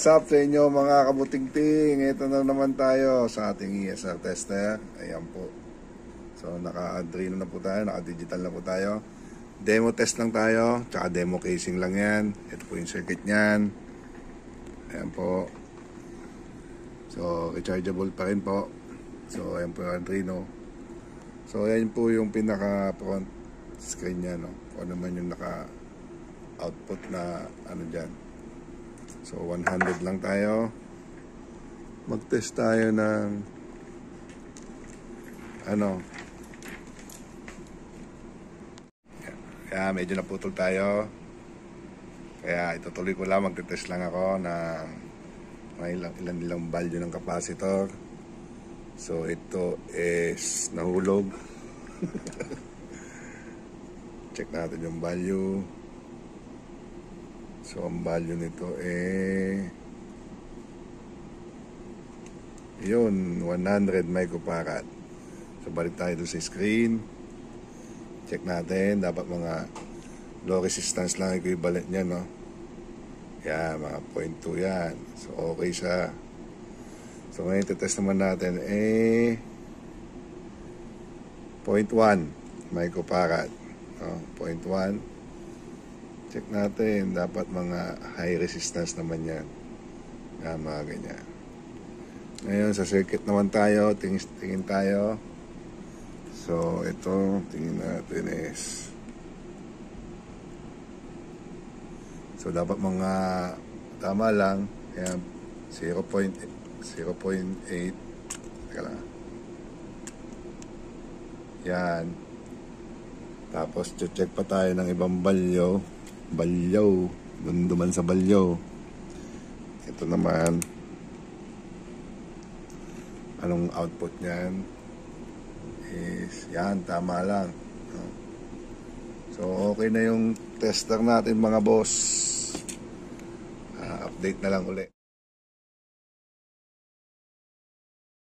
What's up sa inyo mga kabutingting? Ito na naman tayo sa ating ESR tester. Ayan po. So naka-Arduino na po tayo, naka-digital na po tayo. Demo test lang tayo, tsaka demo casing lang yan. Ito po yung circuit nyan. Ayan po. So rechargeable pa rin po. So ayan po yung Arduino. So ayan po yung pinaka front screen nya, no? Kung ano man yung naka output na ano dyan. So 100 lang tayo. Mag-test tayo ng kaya medyo naputol tayo. Kaya itutuloy ko lang, magte-test lang ako ng ilang value ng capacitor. So ito is nahulog. Check natin yung value. So ang value nito yun, 100 microfarad. So balik tayo doon sa screen. Check natin, dapat mga low resistance lang equivalent niya, no? Yan, mga 0.2 yan. So okay siya. So ngayon test naman natin 0.1 microfarad, no? 0.1. Check natin, dapat mga high resistance naman yan. Yan, mga ganyan. Ngayon, sa circuit naman tayo, tingin tayo. So, ito, tingin natin is... So, dapat mga tama lang. Yan, 0.8. Teka lang. Yan. Tapos, check pa tayo ng ibang balyo. Duman sa balyo. Ito naman, anong output niyan is yan, tama lang. So okay na yung tester natin mga boss. Update na lang uli.